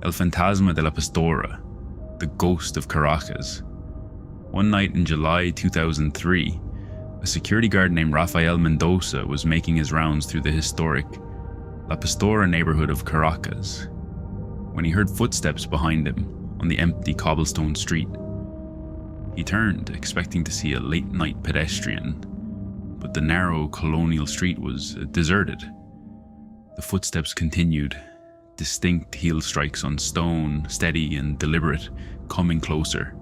El Fantasma de la Pastora, the ghost of Caracas. One night in July 2003, a security guard named Rafael Mendoza was making his rounds through the historic La Pastora neighborhood of Caracas when he heard footsteps behind him on the empty cobblestone street. He turned, expecting to see a late-night pedestrian, but the narrow colonial street was deserted. The footsteps continued, distinct heel strikes on stone, steady and deliberate, coming closer.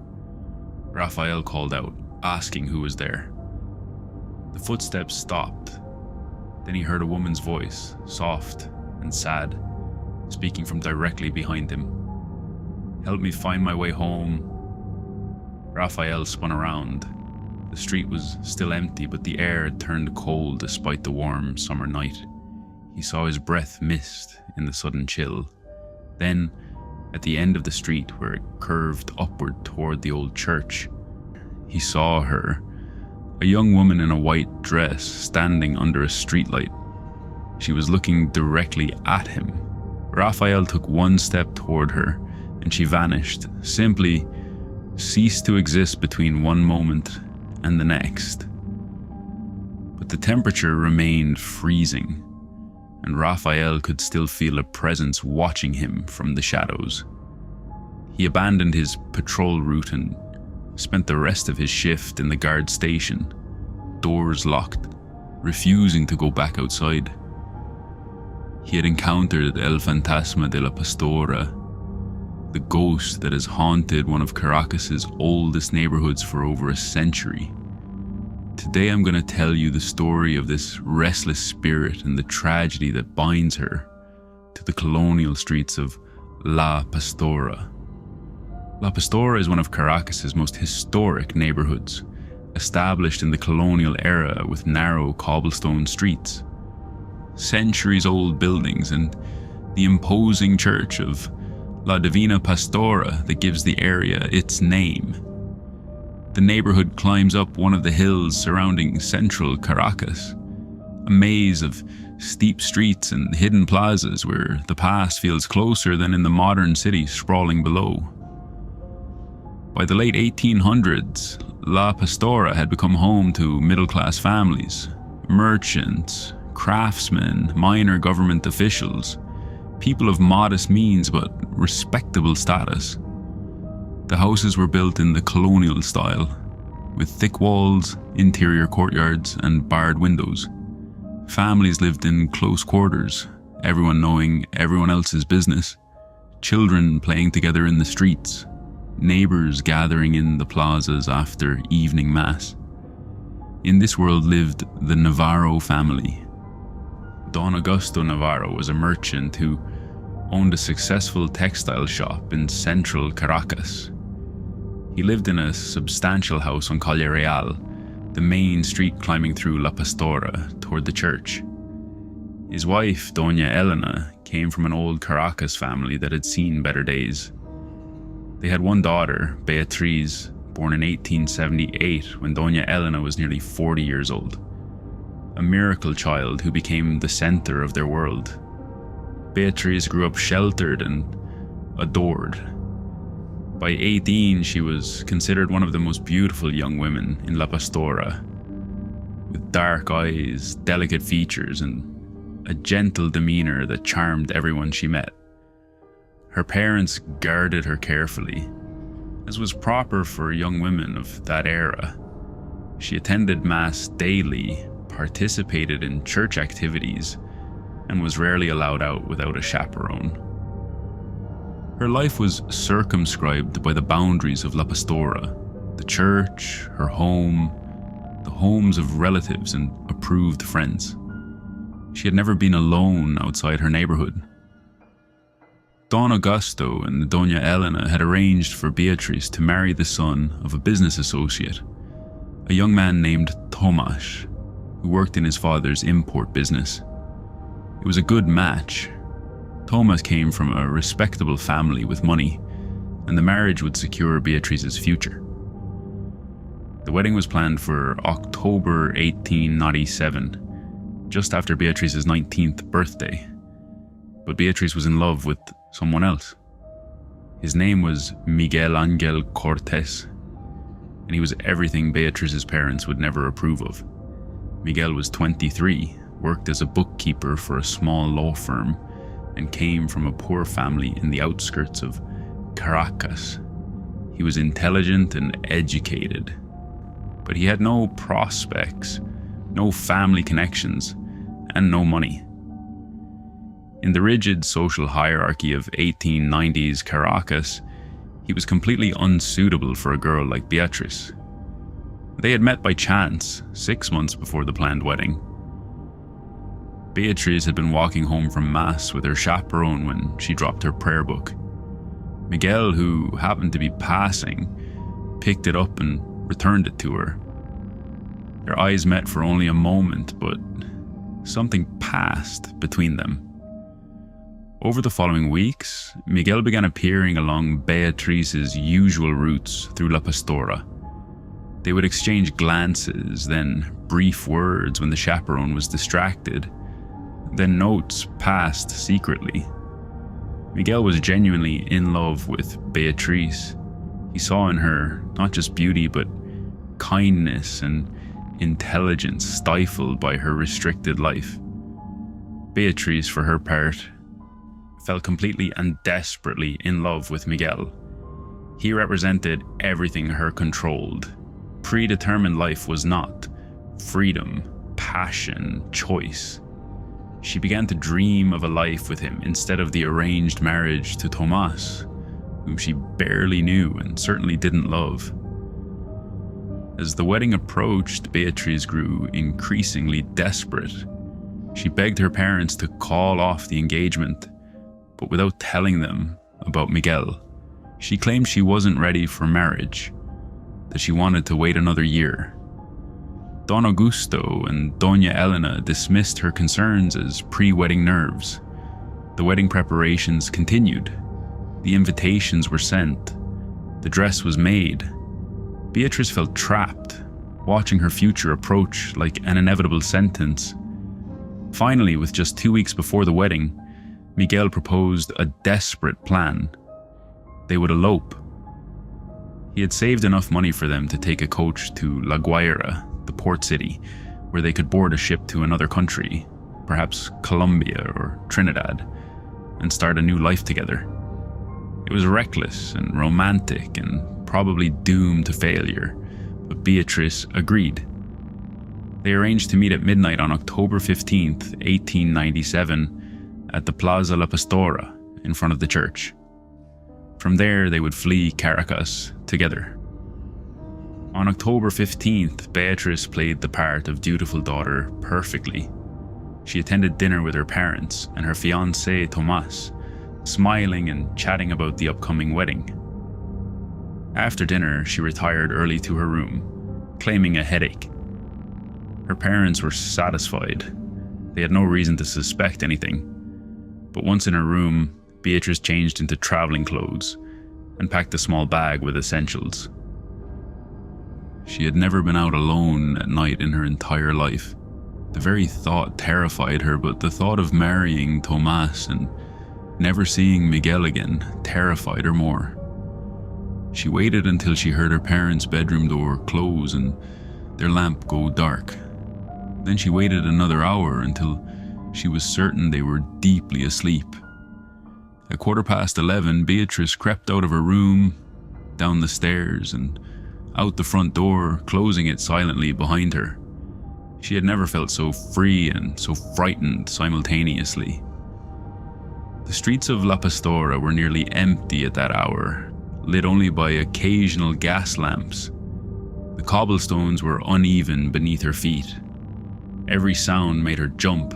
Rafael called out, asking who was there. The footsteps stopped. Then he heard a woman's voice, soft and sad, speaking from directly behind him. "Help me find my way home." Rafael spun around. The street was still empty, but the air had turned cold despite the warm summer night. He saw his breath mist in the sudden chill. Then, at the end of the street where it curved upward toward the old church, he saw her, a young woman in a white dress standing under a streetlight. She was looking directly at him. Rafael took one step toward her, and she vanished, simply ceased to exist between one moment and the next. But the temperature remained freezing, and Rafael could still feel a presence watching him from the shadows. He abandoned his patrol route and spent the rest of his shift in the guard station, doors locked, refusing to go back outside. He had encountered El Fantasma de la Pastora, the ghost that has haunted one of Caracas's oldest neighborhoods for over a century. Today I'm going to tell you the story of this restless spirit and the tragedy that binds her to the colonial streets of La Pastora. La Pastora is one of Caracas's most historic neighborhoods, established in the colonial era with narrow cobblestone streets, centuries-old buildings, and the imposing church of La Divina Pastora that gives the area its name. The neighborhood climbs up one of the hills surrounding central Caracas, a maze of steep streets and hidden plazas where the past feels closer than in the modern city sprawling below. By the late 1800s, La Pastora had become home to middle-class families, merchants, craftsmen, minor government officials, people of modest means but respectable status. The houses were built in the colonial style, with thick walls, interior courtyards, and barred windows. Families lived in close quarters, everyone knowing everyone else's business, children playing together in the streets, neighbors gathering in the plazas after evening mass. In this world lived the Navarro family. Don Augusto Navarro was a merchant who owned a successful textile shop in central Caracas. He lived in a substantial house on Calle Real, the main street climbing through La Pastora toward the church. His wife, Doña Elena, came from an old Caracas family that had seen better days. They had one daughter, Beatriz, born in 1878 when Doña Elena was nearly 40 years old. A miracle child who became the center of their world. Beatriz grew up sheltered and adored. By 18, she was considered one of the most beautiful young women in La Pastora, with dark eyes, delicate features, and a gentle demeanor that charmed everyone she met. Her parents guarded her carefully, as was proper for young women of that era. She attended Mass daily, participated in church activities, and was rarely allowed out without a chaperone. Her life was circumscribed by the boundaries of La Pastora, the church, her home, the homes of relatives and approved friends. She had never been alone outside her neighborhood. Don Augusto and Doña Elena had arranged for Beatriz to marry the son of a business associate, a young man named Tomas, who worked in his father's import business. It was a good match. Tomas came from a respectable family with money, and the marriage would secure Beatriz's future. The wedding was planned for October 1897, just after Beatriz's 19th birthday. But Beatriz was in love with someone else. His name was Miguel Angel Cortés, and he was everything Beatriz's parents would never approve of. Miguel was 23, worked as a bookkeeper for a small law firm, and came from a poor family in the outskirts of Caracas. He was intelligent and educated, but he had no prospects, no family connections, and no money. In the rigid social hierarchy of 1890s Caracas, he was completely unsuitable for a girl like Beatriz. They had met by chance 6 months before the planned wedding. Beatriz had been walking home from Mass with her chaperone when she dropped her prayer book. Miguel, who happened to be passing, picked it up and returned it to her. Their eyes met for only a moment, but something passed between them. Over the following weeks, Miguel began appearing along Beatriz's usual routes through La Pastora. They would exchange glances, then brief words when the chaperone was distracted, then notes passed secretly. Miguel was genuinely in love with Beatriz. He saw in her not just beauty, but kindness and intelligence stifled by her restricted life. Beatriz, for her part, fell completely and desperately in love with Miguel. He represented everything her controlled. Predetermined life was not. Freedom, passion, choice. She began to dream of a life with him instead of the arranged marriage to Tomas, whom she barely knew and certainly didn't love. As the wedding approached, Beatriz grew increasingly desperate. She begged her parents to call off the engagement, but without telling them about Miguel. She claimed she wasn't ready for marriage, that she wanted to wait another year. Don Augusto and Doña Elena dismissed her concerns as pre-wedding nerves. The wedding preparations continued. The invitations were sent. The dress was made. Beatriz felt trapped, watching her future approach like an inevitable sentence. Finally, with just 2 weeks before the wedding, Miguel proposed a desperate plan. They would elope. He had saved enough money for them to take a coach to La Guaira, the port city, where they could board a ship to another country, perhaps Colombia or Trinidad, and start a new life together. It was reckless and romantic and probably doomed to failure, but Beatriz agreed. They arranged to meet at midnight on October 15th, 1897, at the Plaza La Pastora in front of the church. From there, they would flee Caracas together. On October 15th, Beatriz played the part of dutiful daughter perfectly. She attended dinner with her parents and her fiancé Tomas, smiling and chatting about the upcoming wedding. After dinner, she retired early to her room, claiming a headache. Her parents were satisfied. They had no reason to suspect anything. But once in her room, Beatriz changed into traveling clothes and packed a small bag with essentials. She had never been out alone at night in her entire life. The very thought terrified her, but the thought of marrying Tomas and never seeing Miguel again terrified her more. She waited until she heard her parents' bedroom door close and their lamp go dark. Then she waited another hour until she was certain they were deeply asleep. At 11:15, Beatriz crept out of her room, down the stairs, and out the front door, closing it silently behind her. She had never felt so free and so frightened simultaneously. The streets of La Pastora were nearly empty at that hour, lit only by occasional gas lamps. The cobblestones were uneven beneath her feet. Every sound made her jump.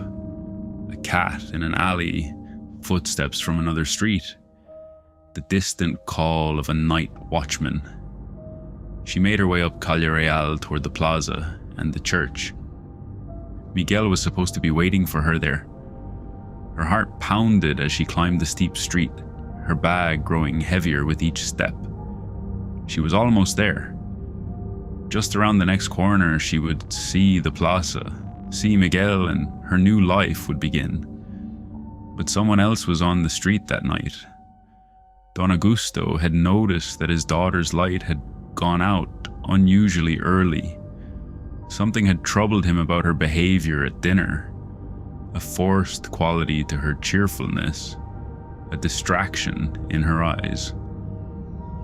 A cat in an alley, footsteps from another street, the distant call of a night watchman. She made her way up Calle Real toward the plaza and the church. Miguel was supposed to be waiting for her there. Her heart pounded as she climbed the steep street, her bag growing heavier with each step. She was almost there. Just around the next corner, she would see the plaza, see Miguel, and her new life would begin. But someone else was on the street that night. Don Augusto had noticed that his daughter's light had gone out unusually early. Something had troubled him about her behavior at dinner, a forced quality to her cheerfulness, a distraction in her eyes.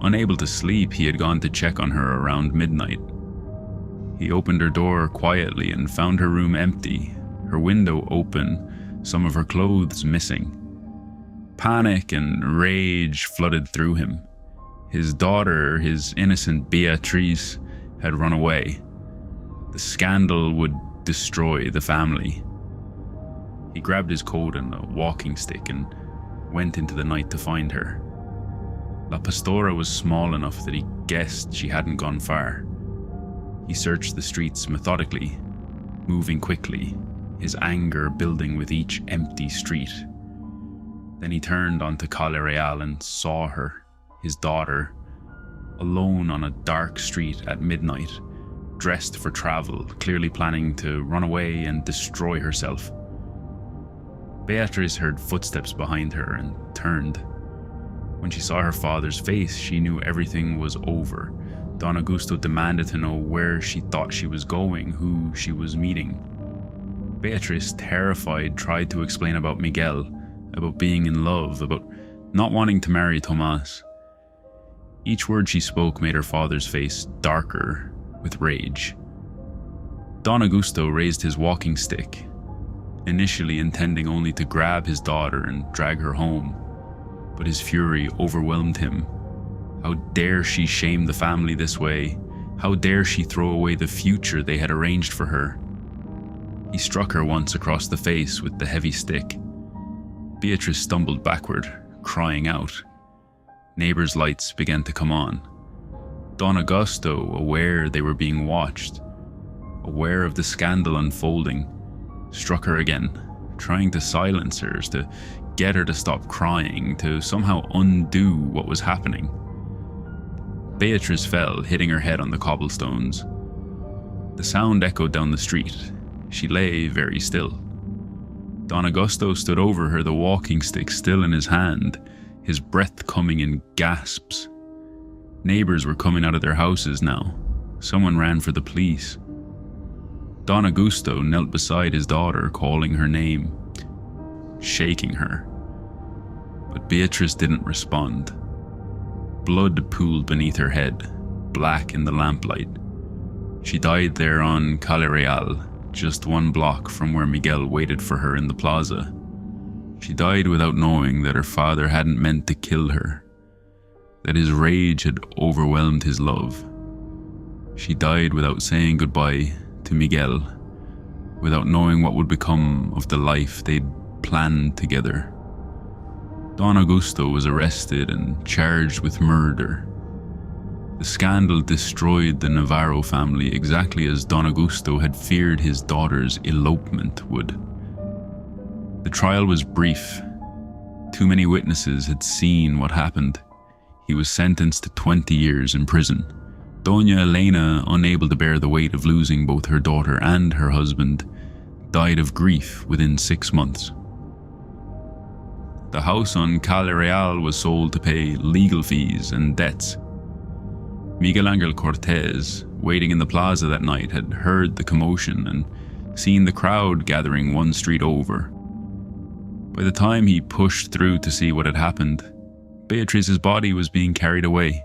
Unable to sleep, he had gone to check on her around midnight. He opened her door quietly and found her room empty, her window open, some of her clothes missing. Panic and rage flooded through him. His daughter, his innocent Beatriz, had run away. The scandal would destroy the family. He grabbed his coat and a walking stick and went into the night to find her. La Pastora was small enough that he guessed she hadn't gone far. He searched the streets methodically, moving quickly, his anger building with each empty street. Then he turned onto Calle Real and saw her, his daughter, alone on a dark street at midnight, dressed for travel, clearly planning to run away and destroy herself. Beatriz heard footsteps behind her and turned. When she saw her father's face, she knew everything was over. Don Augusto demanded to know where she thought she was going, who she was meeting. Beatriz, terrified, tried to explain about Miguel, about being in love, about not wanting to marry Tomas. Each word she spoke made her father's face darker with rage. Don Augusto raised his walking stick, initially intending only to grab his daughter and drag her home, but his fury overwhelmed him. How dare she shame the family this way? How dare she throw away the future they had arranged for her? He struck her once across the face with the heavy stick. Beatriz stumbled backward, crying out. Neighbors' lights began to come on. Don Augusto, aware they were being watched, aware of the scandal unfolding, struck her again, trying to silence her, to get her to stop crying, to somehow undo what was happening. Beatriz fell, hitting her head on the cobblestones. The sound echoed down the street. She lay very still. Don Augusto stood over her, the walking stick still in his hand, his breath coming in gasps. Neighbors were coming out of their houses now. Someone ran for the police. Don Augusto knelt beside his daughter, calling her name, shaking her. But Beatriz didn't respond. Blood pooled beneath her head, black in the lamplight. She died there on Calle Real, just one block from where Miguel waited for her in the plaza. She died without knowing that her father hadn't meant to kill her, that his rage had overwhelmed his love. She died without saying goodbye to Miguel, without knowing what would become of the life they'd planned together. Don Augusto was arrested and charged with murder. The scandal destroyed the Navarro family exactly as Don Augusto had feared his daughter's elopement would. The trial was brief. Too many witnesses had seen what happened. He was sentenced to 20 years in prison. Doña Elena, unable to bear the weight of losing both her daughter and her husband, died of grief within 6 months. The house on Calle Real was sold to pay legal fees and debts. Miguel Angel Cortez, waiting in the plaza that night, had heard the commotion and seen the crowd gathering one street over. By the time he pushed through to see what had happened, Beatriz's body was being carried away.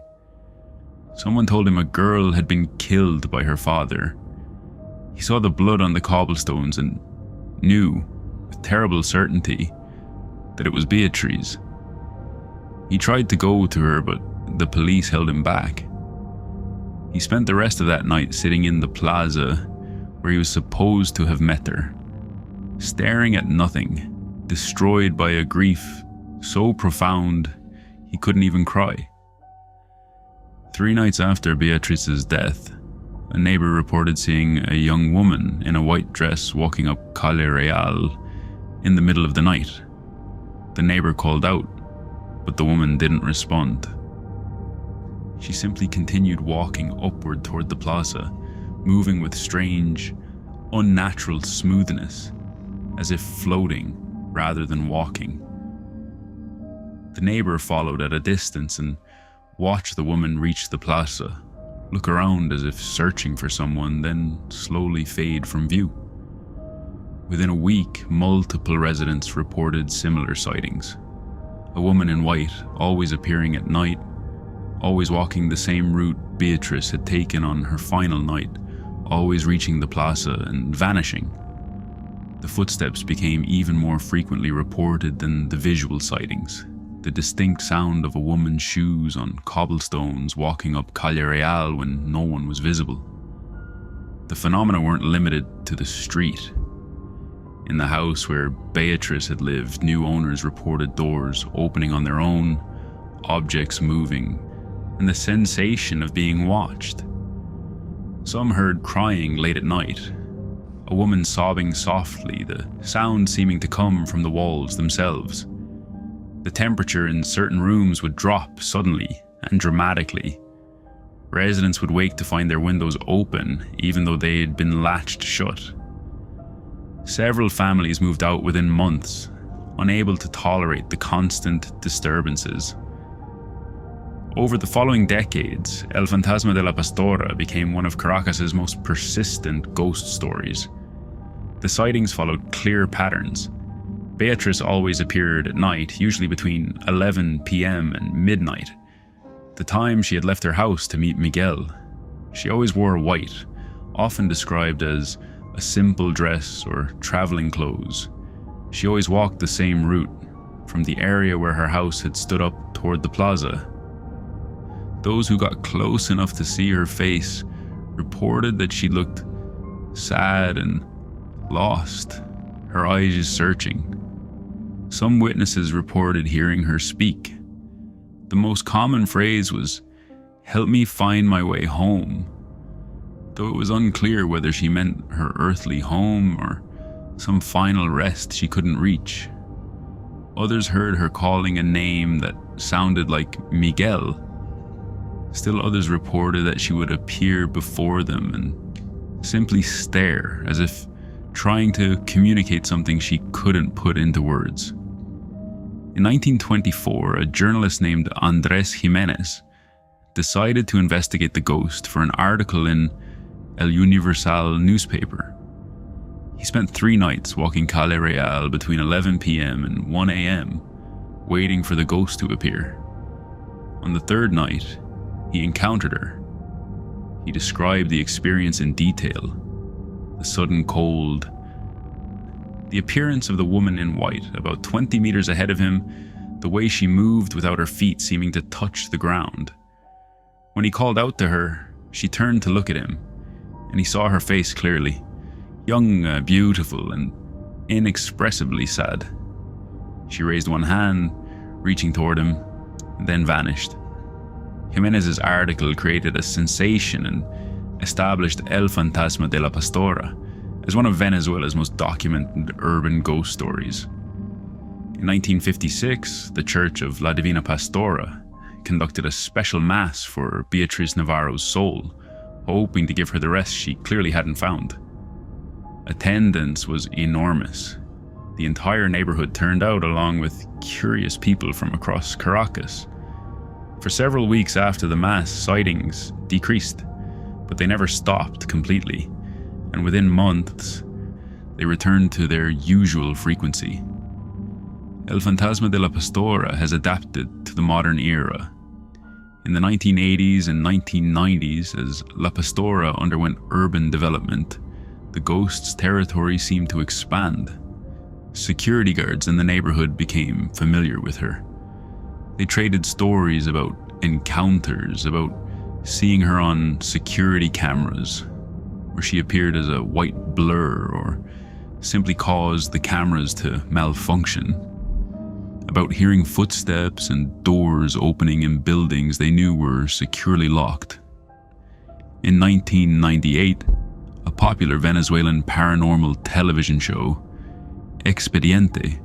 Someone told him a girl had been killed by her father. He saw the blood on the cobblestones and knew, with terrible certainty, that it was Beatriz. He tried to go to her, but the police held him back. He spent the rest of that night sitting in the plaza where he was supposed to have met her, staring at nothing, destroyed by a grief so profound he couldn't even cry. 3 nights after Beatriz's death, a neighbor reported seeing a young woman in a white dress walking up Calle Real in the middle of the night. The neighbor called out, but the woman didn't respond. She simply continued walking upward toward the plaza, moving with strange, unnatural smoothness, as if floating rather than walking. The neighbor followed at a distance and watched the woman reach the plaza, look around as if searching for someone, then slowly fade from view. Within a week, multiple residents reported similar sightings. A woman in white, always appearing at night, always walking the same route Beatriz had taken on her final night, always reaching the plaza and vanishing. The footsteps became even more frequently reported than the visual sightings. The distinct sound of a woman's shoes on cobblestones walking up Calle Real when no one was visible. The phenomena weren't limited to the street. In the house where Beatriz had lived, new owners reported doors opening on their own, objects moving, and the sensation of being watched. Some heard crying late at night, a woman sobbing softly, the sound seeming to come from the walls themselves. The temperature in certain rooms would drop suddenly and dramatically. Residents would wake to find their windows open, even though they had been latched shut. Several families moved out within months, unable to tolerate the constant disturbances. Over the following decades, El Fantasma de la Pastora became one of Caracas's most persistent ghost stories. The sightings followed clear patterns. Beatriz always appeared at night, usually between 11 p.m. and midnight, the time she had left her house to meet Miguel. She always wore white, often described as a simple dress or traveling clothes. She always walked the same route, from the area where her house had stood up toward the plaza. Those who got close enough to see her face reported that she looked sad and lost, her eyes searching. Some witnesses reported hearing her speak. The most common phrase was, "Help me find my way home," though it was unclear whether she meant her earthly home or some final rest she couldn't reach. Others heard her calling a name that sounded like Miguel. Still others reported that she would appear before them and simply stare, as if trying to communicate something she couldn't put into words. In 1924, a journalist named Andrés Jiménez decided to investigate the ghost for an article in El Universal newspaper. He spent 3 nights walking Calle Real between 11 p.m. and 1 a.m., waiting for the ghost to appear. On the 3rd night, he encountered her. He described the experience in detail: the sudden cold, the appearance of the woman in white about 20 meters ahead of him, the way she moved without her feet seeming to touch the ground. When he called out to her, she turned to look at him, and he saw her face clearly, young, beautiful, and inexpressibly sad. She raised one hand, reaching toward him, and then vanished. Jimenez's article created a sensation and established El Fantasma de la Pastora as one of Venezuela's most documented urban ghost stories. In 1956, the Church of La Divina Pastora conducted a special mass for Beatriz Navarro's soul, hoping to give her the rest she clearly hadn't found. Attendance was enormous. The entire neighborhood turned out, along with curious people from across Caracas. For several weeks after the mass, sightings decreased, but they never stopped completely, and within months, they returned to their usual frequency. El Fantasma de la Pastora has adapted to the modern era. In the 1980s and 1990s, as La Pastora underwent urban development, the ghost's territory seemed to expand. Security guards in the neighborhood became familiar with her. They traded stories about encounters, about seeing her on security cameras, where she appeared as a white blur or simply caused the cameras to malfunction, about hearing footsteps and doors opening in buildings they knew were securely locked. In 1998, a popular Venezuelan paranormal television show, Expediente,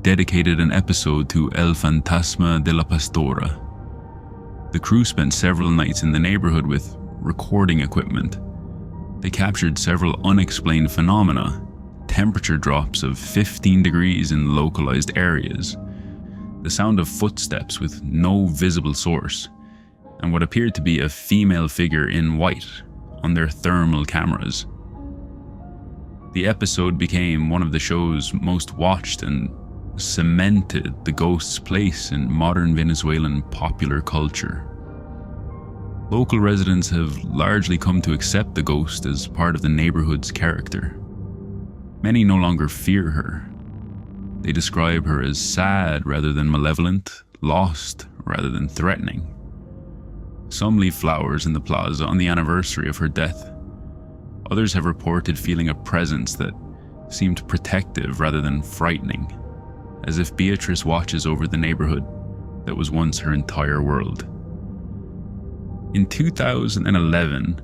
dedicated an episode to El Fantasma de la Pastora. The crew spent several nights in the neighborhood with recording equipment. They captured several unexplained phenomena, temperature drops of 15 degrees in localized areas, the sound of footsteps with no visible source, and what appeared to be a female figure in white on their thermal cameras. The episode became one of the show's most watched and cemented the ghost's place in modern Venezuelan popular culture. Local residents have largely come to accept the ghost as part of the neighborhood's character. Many no longer fear her. They describe her as sad rather than malevolent, lost rather than threatening. Some leave flowers in the plaza on the anniversary of her death. Others have reported feeling a presence that seemed protective rather than frightening, as if Beatriz watches over the neighborhood that was once her entire world. In 2011,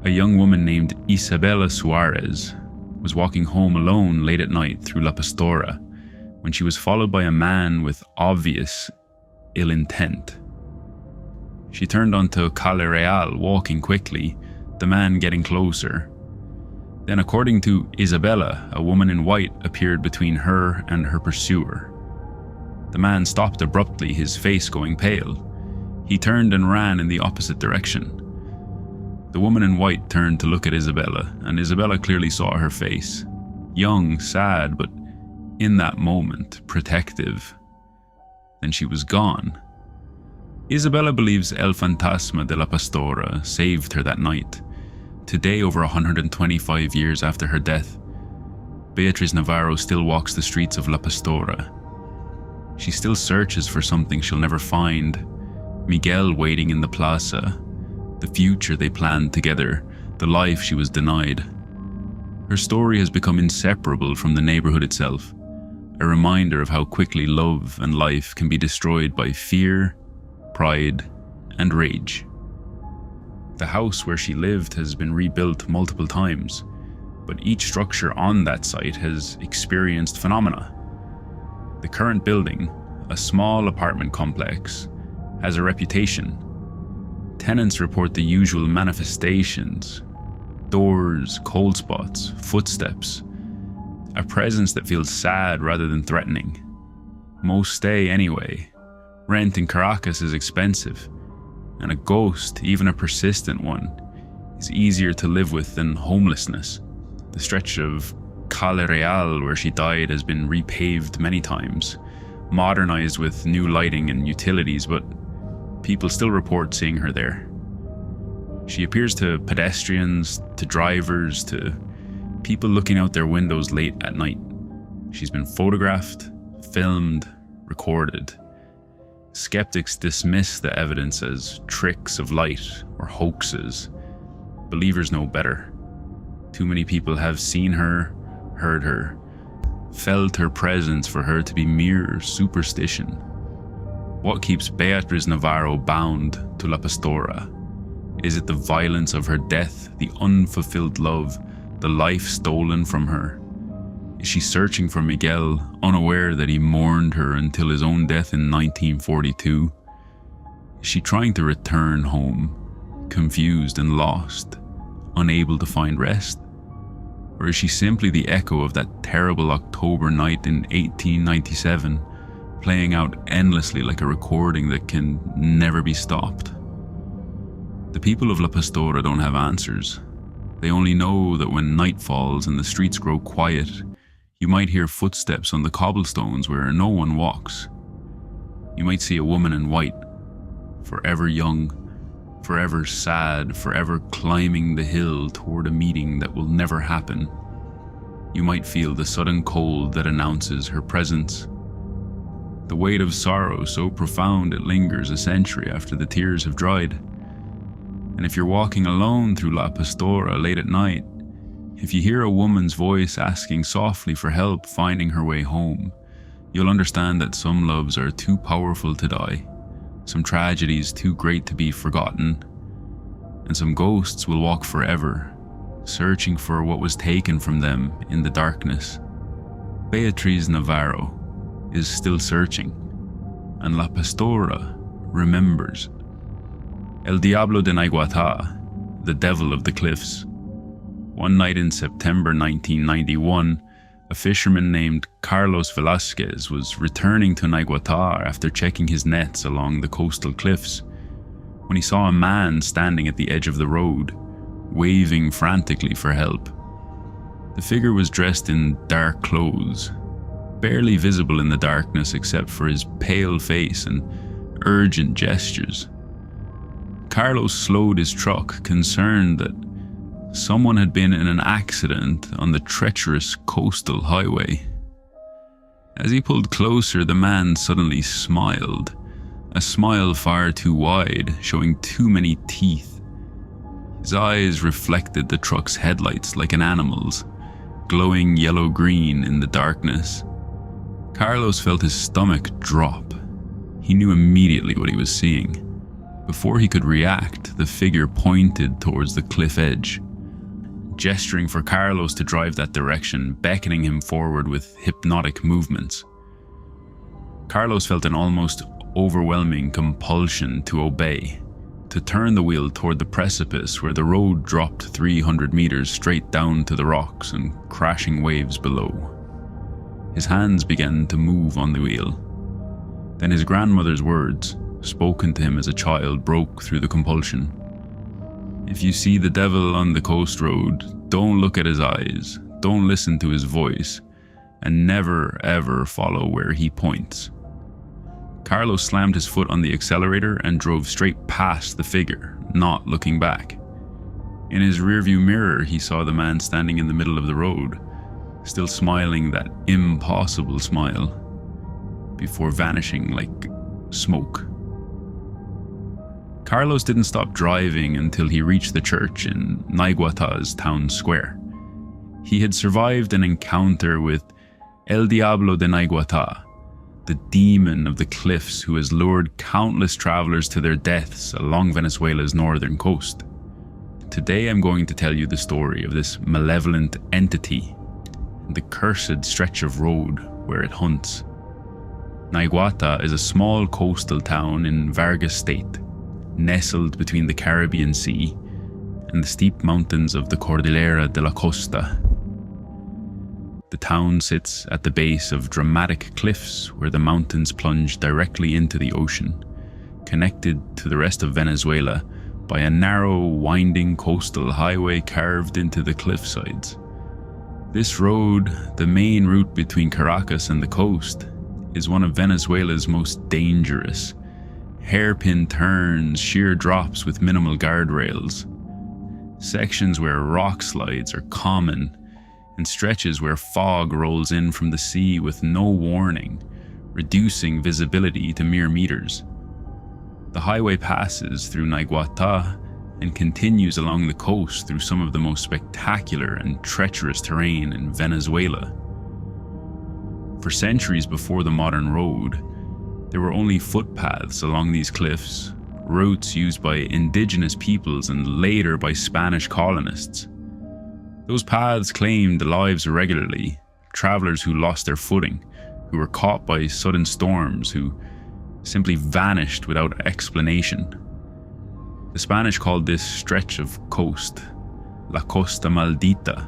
a young woman named Isabela Suarez was walking home alone late at night through La Pastora when she was followed by a man with obvious ill intent. She turned onto Calle Real, walking quickly, the man getting closer. Then, according to Isabela, a woman in white appeared between her and her pursuer. The man stopped abruptly, his face going pale. He turned and ran in the opposite direction. The woman in white turned to look at Isabela, and Isabela clearly saw her face. Young, sad, but in that moment, protective. Then she was gone. Isabela believes El Fantasma de la Pastora saved her that night. Today, over 125 years after her death, Beatriz Navarro still walks the streets of La Pastora. She still searches for something she'll never find. Miguel waiting in the plaza, the future they planned together, the life she was denied. Her story has become inseparable from the neighborhood itself, a reminder of how quickly love and life can be destroyed by fear, pride, and rage. The house where she lived has been rebuilt multiple times, but each structure on that site has experienced phenomena. The current building, a small apartment complex, has a reputation. Tenants report the usual manifestations: doors, cold spots, footsteps, a presence that feels sad rather than threatening. Most stay anyway. Rent in Caracas is expensive, and a ghost, even a persistent one, is easier to live with than homelessness. The stretch of Calle Real where she died has been repaved many times, modernized with new lighting and utilities, but people still report seeing her there. She appears to pedestrians, to drivers, to people looking out their windows late at night. She's been photographed, filmed, recorded. Skeptics dismiss the evidence as tricks of light or hoaxes. Believers know better. Too many people have seen her, heard her, felt her presence for her to be mere superstition. What keeps Beatriz Navarro bound to La Pastora? Is it the violence of her death, the unfulfilled love, the life stolen from her? Is she searching for Miguel, unaware that he mourned her until his own death in 1942? Is she trying to return home, confused and lost, unable to find rest? Or is she simply the echo of that terrible October night in 1897, playing out endlessly like a recording that can never be stopped? The people of La Pastora don't have answers. They only know that when night falls and the streets grow quiet, you might hear footsteps on the cobblestones where no one walks. You might see a woman in white, forever young, forever sad, forever climbing the hill toward a meeting that will never happen. You might feel the sudden cold that announces her presence. The weight of sorrow so profound it lingers a century after the tears have dried. And if you're walking alone through La Pastora late at night, if you hear a woman's voice asking softly for help finding her way home, you'll understand that some loves are too powerful to die, some tragedies too great to be forgotten, and some ghosts will walk forever, searching for what was taken from them in the darkness. Beatriz Navarro is still searching, and La Pastora remembers. El Diablo de Naiguatá, the devil of the cliffs. One night in September 1991, A fisherman named Carlos Velasquez was returning to Naiguatá after checking his nets along the coastal cliffs when he saw a man standing at the edge of the road, waving frantically for help. The figure was dressed in dark clothes, barely visible in the darkness except for his pale face and urgent gestures. Carlos slowed his truck, concerned that someone had been in an accident on the treacherous coastal highway. As he pulled closer, the man suddenly smiled, a smile far too wide, showing too many teeth. His eyes reflected the truck's headlights like an animal's, glowing yellow-green in the darkness. Carlos felt his stomach drop. He knew immediately what he was seeing. Before he could react, the figure pointed towards the cliff edge, gesturing for Carlos to drive that direction, beckoning him forward with hypnotic movements. Carlos felt an almost overwhelming compulsion to obey, to turn the wheel toward the precipice where the road dropped 300 meters straight down to the rocks and crashing waves below. His hands began to move on the wheel. Then his grandmother's words, spoken to him as a child, broke through the compulsion. If you see the devil on the coast road, don't look at his eyes, don't listen to his voice, and never ever follow where he points. Carlos slammed his foot on the accelerator and drove straight past the figure, not looking back. In his rearview mirror, he saw the man standing in the middle of the road, still smiling that impossible smile, before vanishing like smoke. Carlos didn't stop driving until he reached the church in Naiguatá's town square. He had survived an encounter with El Diablo de Naiguatá, the demon of the cliffs who has lured countless travelers to their deaths along Venezuela's northern coast. Today I'm going to tell you the story of this malevolent entity and the cursed stretch of road where it hunts. Naiguatá is a small coastal town in Vargas State, nestled between the Caribbean Sea and the steep mountains of the Cordillera de la Costa. The town sits at the base of dramatic cliffs where the mountains plunge directly into the ocean, connected to the rest of Venezuela by a narrow, winding coastal highway carved into the cliff sides. This road, the main route between Caracas and the coast, is one of Venezuela's most dangerous. Hairpin turns, sheer drops with minimal guardrails, sections where rock slides are common, and stretches where fog rolls in from the sea with no warning, reducing visibility to mere meters. The highway passes through Naiguatá and continues along the coast through some of the most spectacular and treacherous terrain in Venezuela. For centuries before the modern road, there were only footpaths along these cliffs, routes used by indigenous peoples and later by Spanish colonists. Those paths claimed lives regularly, travelers who lost their footing, who were caught by sudden storms, who simply vanished without explanation. The Spanish called this stretch of coast La Costa Maldita,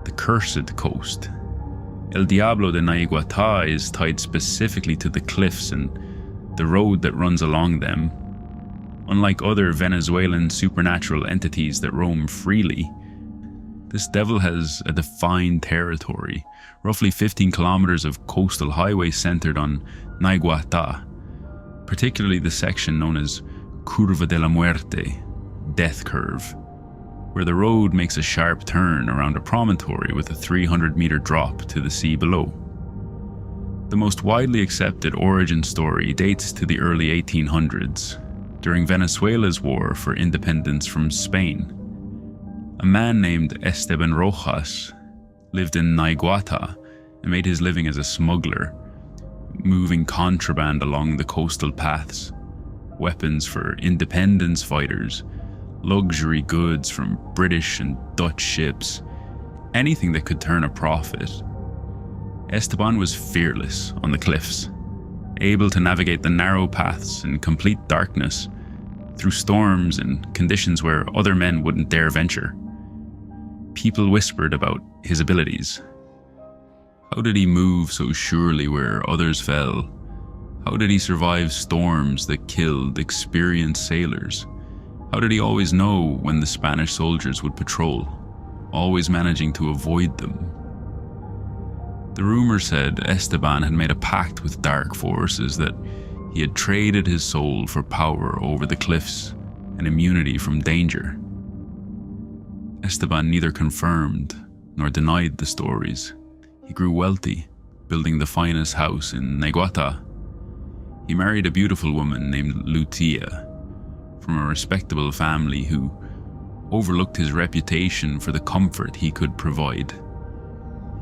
the cursed coast. El Diablo de Naiguatá is tied specifically to the cliffs and the road that runs along them. Unlike other Venezuelan supernatural entities that roam freely, this devil has a defined territory, roughly 15 kilometers of coastal highway centered on Naiguatá, particularly the section known as Curva de la Muerte, Death Curve, where the road makes a sharp turn around a promontory with a 300-meter drop to the sea below. The most widely accepted origin story dates to the early 1800s, during Venezuela's war for independence from Spain. A man named Esteban Rojas lived in Naiguatá and made his living as a smuggler, moving contraband along the coastal paths, weapons for independence fighters, luxury goods from British and Dutch ships, anything that could turn a profit. Esteban was fearless on the cliffs, able to navigate the narrow paths in complete darkness, through storms and conditions where other men wouldn't dare venture. People whispered about his abilities. How did he move so surely where others fell? How did he survive storms that killed experienced sailors? How did he always know when the Spanish soldiers would patrol, always managing to avoid them? The rumor said Esteban had made a pact with dark forces, that he had traded his soul for power over the cliffs and immunity from danger. Esteban neither confirmed nor denied the stories. He grew wealthy, building the finest house in Neguata. He married a beautiful woman named Lucia, from a respectable family who overlooked his reputation for the comfort he could provide.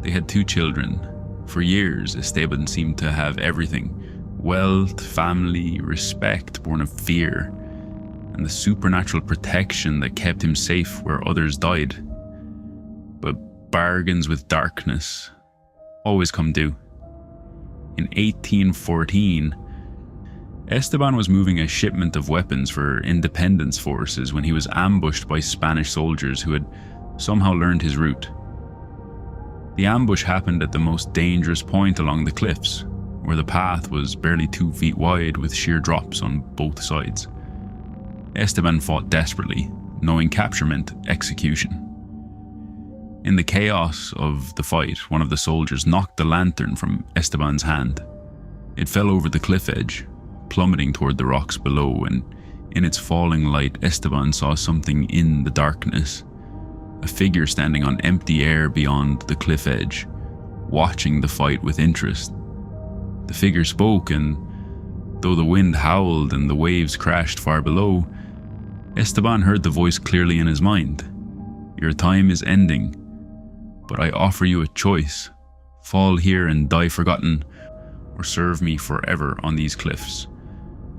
They had 2 children. For years, Esteban seemed to have everything: wealth, family, respect born of fear, and the supernatural protection that kept him safe where others died. But bargains with darkness always come due. In 1814, Esteban was moving a shipment of weapons for independence forces when he was ambushed by Spanish soldiers who had somehow learned his route. The ambush happened at the most dangerous point along the cliffs, where the path was barely 2 feet wide with sheer drops on both sides. Esteban fought desperately, knowing capture meant execution. In the chaos of the fight, one of the soldiers knocked the lantern from Esteban's hand. It fell over the cliff edge, plummeting toward the rocks below, and in its falling light, Esteban saw something in the darkness. A figure standing on empty air beyond the cliff edge, watching the fight with interest. The figure spoke, and though the wind howled and the waves crashed far below, Esteban heard the voice clearly in his mind. "Your time is ending, but I offer you a choice. Fall here and die forgotten, or serve me forever on these cliffs.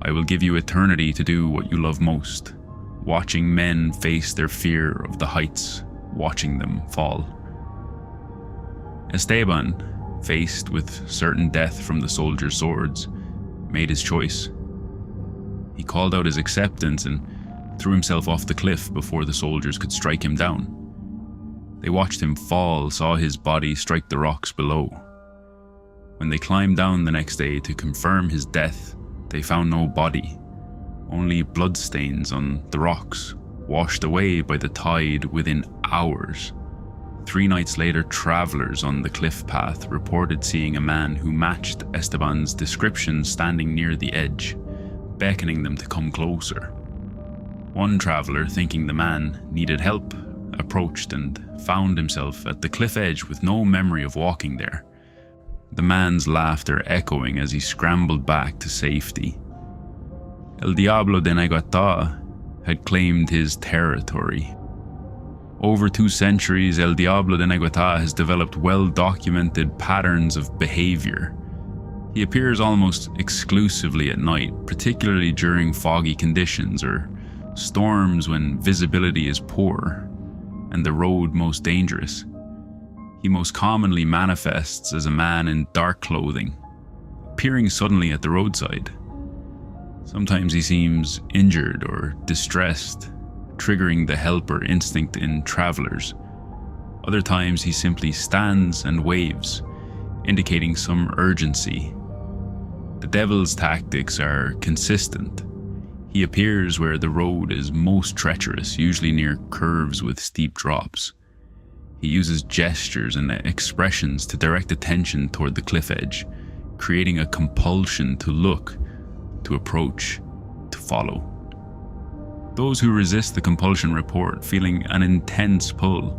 I will give you eternity to do what you love most, watching men face their fear of the heights, watching them fall." Esteban, faced with certain death from the soldiers' swords, made his choice. He called out his acceptance and threw himself off the cliff before the soldiers could strike him down. They watched him fall, saw his body strike the rocks below. When they climbed down the next day to confirm his death, they found no body, only bloodstains on the rocks, washed away by the tide within hours. 3 nights later, travelers on the cliff path reported seeing a man who matched Esteban's description standing near the edge, beckoning them to come closer. One traveler, thinking the man needed help, approached and found himself at the cliff edge with no memory of walking there, the man's laughter echoing as he scrambled back to safety. El Diablo de Neguata had claimed his territory. Over 2 centuries, El Diablo de Neguata has developed well-documented patterns of behavior. He appears almost exclusively at night, particularly during foggy conditions or storms when visibility is poor and the road most dangerous. He most commonly manifests as a man in dark clothing, appearing suddenly at the roadside. Sometimes he seems injured or distressed, triggering the helper instinct in travelers. Other times he simply stands and waves, indicating some urgency. The devil's tactics are consistent. He appears where the road is most treacherous, usually near curves with steep drops. He uses gestures and expressions to direct attention toward the cliff edge, creating a compulsion to look, to approach, to follow. Those who resist the compulsion report feeling an intense pull,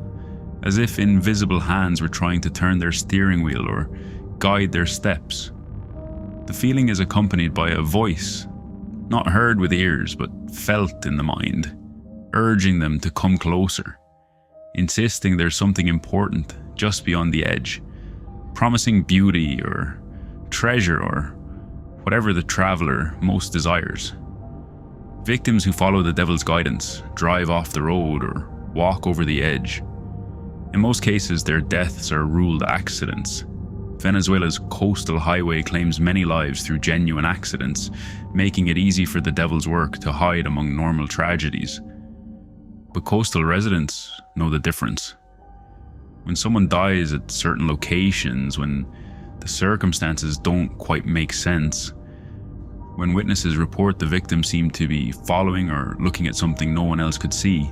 as if invisible hands were trying to turn their steering wheel or guide their steps. The feeling is accompanied by a voice, not heard with ears but felt in the mind, urging them to come closer, insisting there's something important just beyond the edge, promising beauty or treasure or whatever the traveler most desires. Victims who follow the devil's guidance drive off the road or walk over the edge. In most cases, their deaths are ruled accidents. Venezuela's coastal highway claims many lives through genuine accidents, making it easy for the devil's work to hide among normal tragedies. But coastal residents know the difference. When someone dies at certain locations, when the circumstances don't quite make sense, when witnesses report the victim seemed to be following or looking at something no one else could see,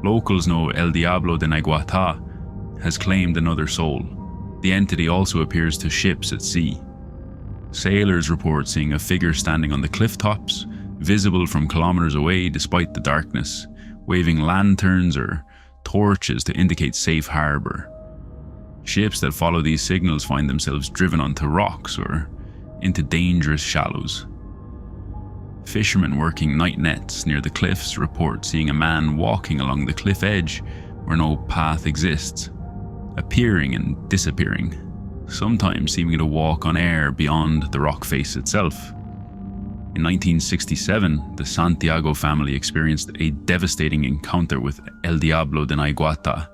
locals know El Diablo de Naiguatá has claimed another soul. The entity also appears to ships at sea. Sailors report seeing a figure standing on the cliff tops, visible from kilometers away despite the darkness, waving lanterns or torches to indicate safe harbor. Ships that follow these signals find themselves driven onto rocks or into dangerous shallows. Fishermen working night nets near the cliffs report seeing a man walking along the cliff edge where no path exists, appearing and disappearing, sometimes seeming to walk on air beyond the rock face itself. In 1967, the Santiago family experienced a devastating encounter with El Diablo de Naiguatá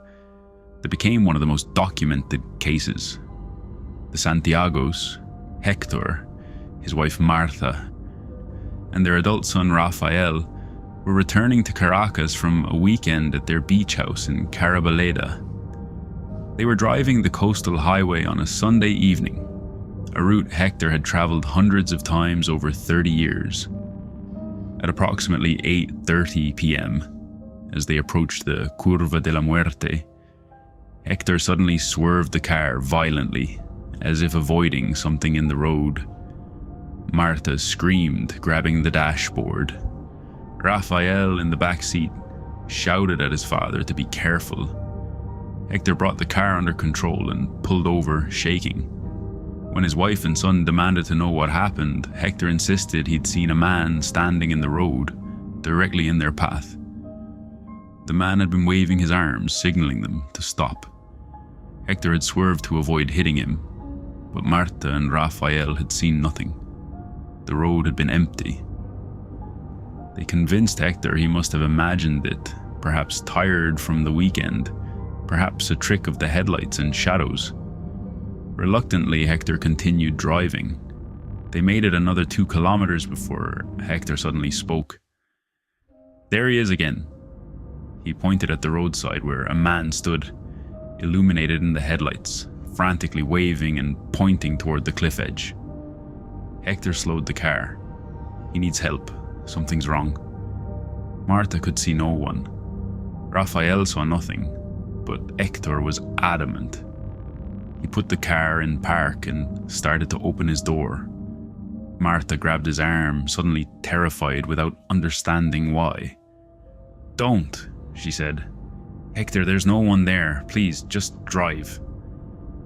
that became one of the most documented cases. The Santiagos, Hector, his wife Martha, and their adult son Rafael were returning to Caracas from a weekend at their beach house in Carabaleda. They were driving the coastal highway on a Sunday evening, a route Hector had traveled hundreds of times over 30 years. At approximately 8:30 p.m., as they approached the Curva de la Muerte, Hector suddenly swerved the car violently, as if avoiding something in the road. Marta screamed, grabbing the dashboard. Rafael, in the back seat, shouted at his father to be careful. Hector brought the car under control and pulled over, shaking. When his wife and son demanded to know what happened, Hector insisted he'd seen a man standing in the road, directly in their path. The man had been waving his arms, signaling them to stop. Hector had swerved to avoid hitting him, but Marta and Rafael had seen nothing. The road had been empty. They convinced Hector he must have imagined it, perhaps tired from the weekend, perhaps a trick of the headlights and shadows. Reluctantly, Hector continued driving. They made it another 2 kilometers before Hector suddenly spoke. "There he is again." He pointed at the roadside where a man stood, illuminated in the headlights, frantically waving and pointing toward the cliff edge. Hector slowed the car. "He needs help. Something's wrong." Marta could see no one. Rafael saw nothing, but Hector was adamant. He put the car in park and started to open his door. Marta grabbed his arm, suddenly terrified without understanding why. "Don't," she said. "Hector, there's no one there. Please, just drive."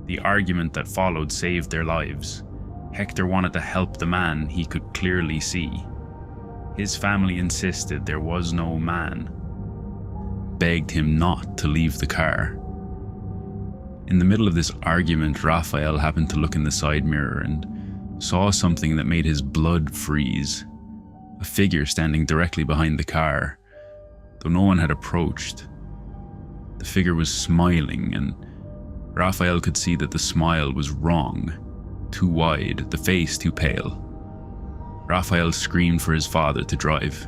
The argument that followed saved their lives. Hector wanted to help the man he could clearly see. His family insisted there was no man, begged him not to leave the car. In the middle of this argument, Rafael happened to look in the side mirror and saw something that made his blood freeze. A figure standing directly behind the car, though no one had approached. The figure was smiling, and Rafael could see that the smile was wrong, too wide, the face too pale. Rafael screamed for his father to drive.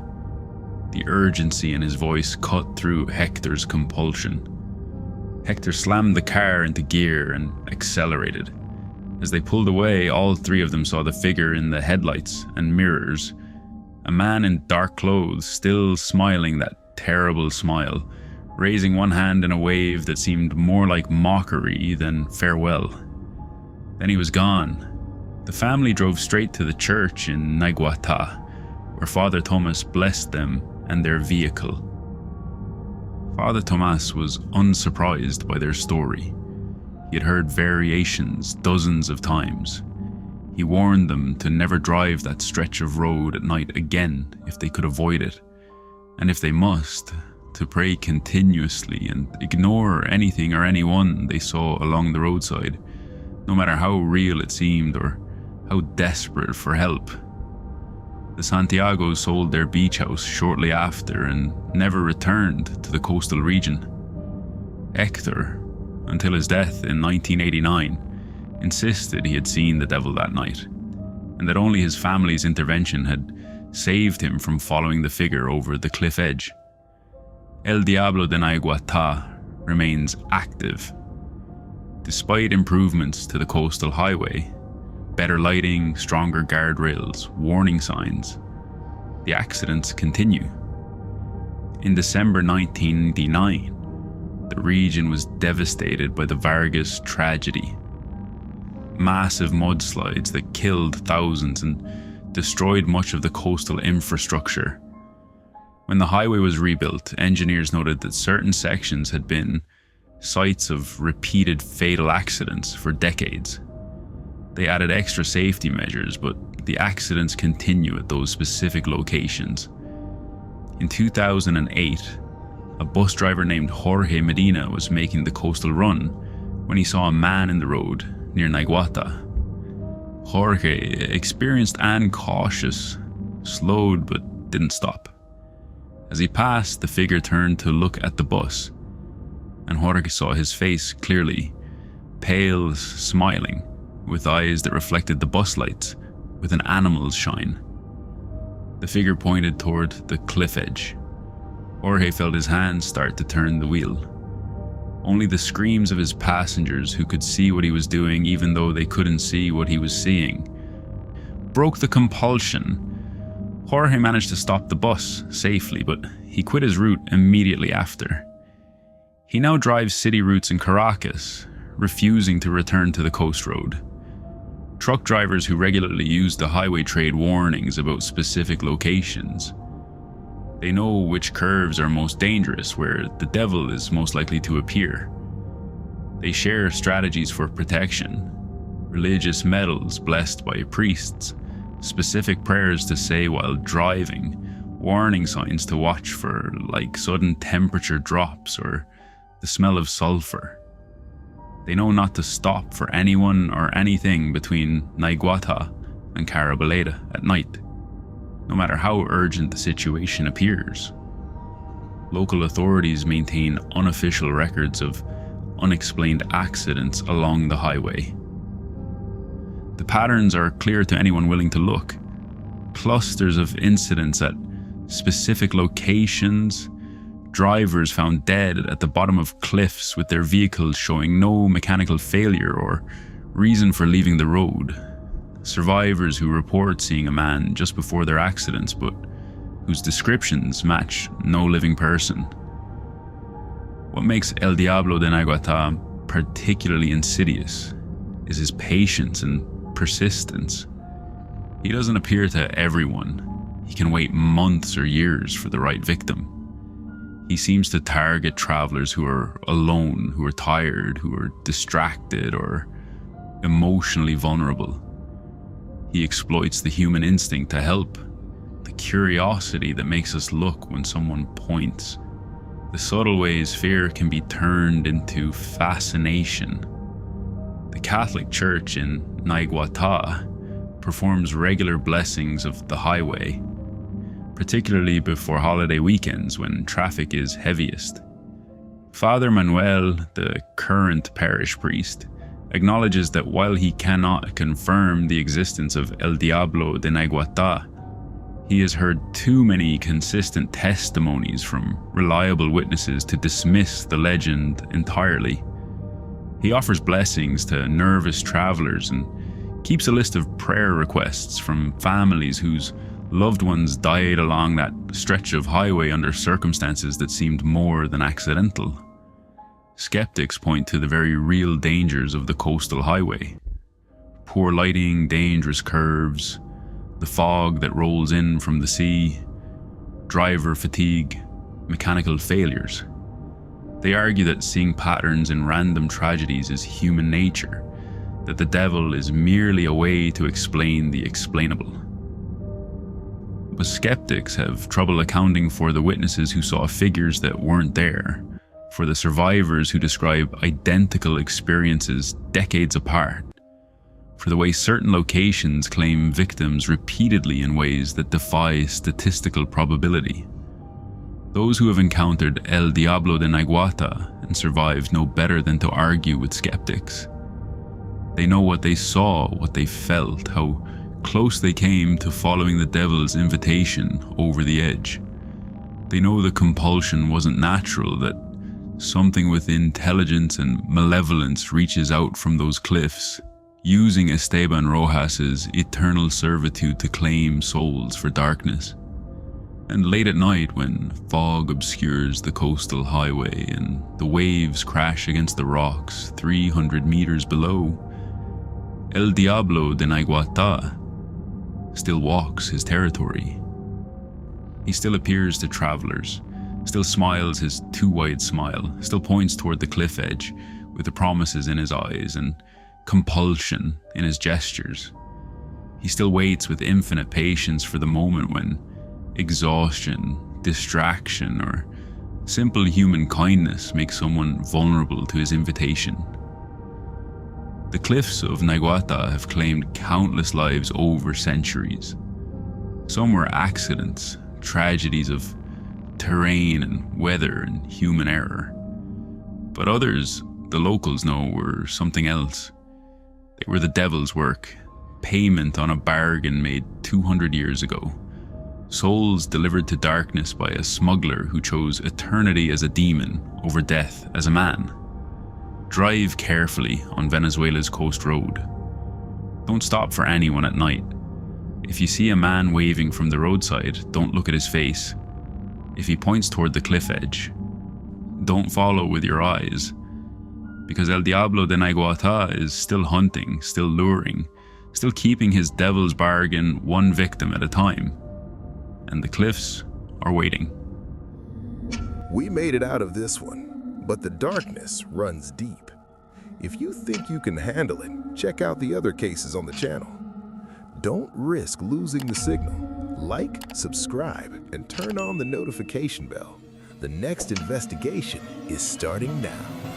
The urgency in his voice cut through Hector's compulsion. Hector slammed the car into gear and accelerated. As they pulled away, all 3 of them saw the figure in the headlights and mirrors. A man in dark clothes, still smiling that terrible smile, raising one hand in a wave that seemed more like mockery than farewell. Then he was gone. The family drove straight to the church in Naiguatá, where Father Thomas blessed them and their vehicle. Father Tomas was unsurprised by their story. He had heard variations dozens of times. He warned them to never drive that stretch of road at night again if they could avoid it, and if they must, to pray continuously and ignore anything or anyone they saw along the roadside, no matter how real it seemed or how desperate for help. The Santiagos sold their beach house shortly after and never returned to the coastal region. Hector, until his death in 1989, insisted he had seen the devil that night, and that only his family's intervention had saved him from following the figure over the cliff edge. El Diablo de Naiguatá remains active Despite improvements to the coastal highway, better lighting, stronger guardrails, warning signs, the accidents continue. In December 1989, the region was devastated by the Vargas tragedy. Massive mudslides that killed thousands and destroyed much of the coastal infrastructure. When the highway was rebuilt, engineers noted that certain sections had been sites of repeated fatal accidents for decades. They added extra safety measures, but the accidents continue at those specific locations. In 2008, a bus driver named Jorge Medina was making the coastal run when he saw a man in the road near Naiguata. Jorge, experienced and cautious, slowed but didn't stop. As he passed, the figure turned to look at the bus, and Jorge saw his face clearly, pale, smiling, with eyes that reflected the bus lights with an animal's shine. The figure pointed toward the cliff edge. Jorge felt his hands start to turn the wheel. Only the screams of his passengers, who could see what he was doing even though they couldn't see what he was seeing, broke the compulsion. Jorge managed to stop the bus safely, but he quit his route immediately after. He now drives city routes in Caracas, refusing to return to the coast road. Truck drivers who regularly use the highway trade warnings about specific locations. They know which curves are most dangerous, where the devil is most likely to appear. They share strategies for protection, religious medals blessed by priests, specific prayers to say while driving, warning signs to watch for, like sudden temperature drops or the smell of sulfur. They know not to stop for anyone or anything between Naiguata and Carabaleta at night, no matter how urgent the situation appears. Local authorities maintain unofficial records of unexplained accidents along the highway. The patterns are clear to anyone willing to look. Clusters of incidents at specific locations, drivers found dead at the bottom of cliffs with their vehicles showing no mechanical failure or reason for leaving the road. Survivors who report seeing a man just before their accidents, but whose descriptions match no living person. What makes El Diablo de Naiguata particularly insidious is his patience and persistence. He doesn't appear to everyone. He can wait months or years for the right victim. He seems to target travelers who are alone, who are tired, who are distracted, or emotionally vulnerable. He exploits the human instinct to help, the curiosity that makes us look when someone points, the subtle ways fear can be turned into fascination. The Catholic Church in Naiguata performs regular blessings of the highway, particularly before holiday weekends when traffic is heaviest. Father Manuel, the current parish priest, acknowledges that while he cannot confirm the existence of El Diablo de Naiguata, he has heard too many consistent testimonies from reliable witnesses to dismiss the legend entirely. He offers blessings to nervous travelers and keeps a list of prayer requests from families whose loved ones died along that stretch of highway under circumstances that seemed more than accidental. Skeptics point to the very real dangers of the coastal highway. Poor lighting, dangerous curves, the fog that rolls in from the sea, driver fatigue, mechanical failures. They argue that seeing patterns in random tragedies is human nature, that the devil is merely a way to explain the explainable. But skeptics have trouble accounting for the witnesses who saw figures that weren't there, for the survivors who describe identical experiences decades apart, for the way certain locations claim victims repeatedly in ways that defy statistical probability. Those who have encountered El Diablo de Naiguata and survived know better than to argue with skeptics. They know what they saw, what they felt, how close they came to following the devil's invitation over the edge. They know the compulsion wasn't natural, that Something with intelligence and malevolence reaches out from those cliffs, using Esteban Rojas's eternal servitude to claim souls for darkness. And late at night, when fog obscures the coastal highway and the waves crash against the rocks 300 meters below, El Diablo de Naiguatá still walks his territory. He still appears to travelers, still smiles his too wide smile, still points toward the cliff edge with the promises in his eyes and compulsion in his gestures. He still waits with infinite patience for the moment when exhaustion, distraction, or simple human kindness makes someone vulnerable to his invitation. The cliffs of Naiguatá have claimed countless lives over centuries. Some were accidents, tragedies of terrain and weather and human error. But others, the locals know, were something else. They were the devil's work, payment on a bargain made 200 years ago. Souls delivered to darkness by a smuggler who chose eternity as a demon over death as a man. Drive carefully on Venezuela's coast road. Don't stop for anyone at night. If you see a man waving from the roadside, don't look at his face. If he points toward the cliff edge, don't follow with your eyes, because El Diablo de Naiguatá is still hunting, still luring, still keeping his devil's bargain one victim at a time. And the cliffs are waiting. We made it out of this one, but the darkness runs deep. If you think you can handle it, check out the other cases on the channel. Don't risk losing the signal. Like, subscribe, and turn on the notification bell. The next investigation is starting now.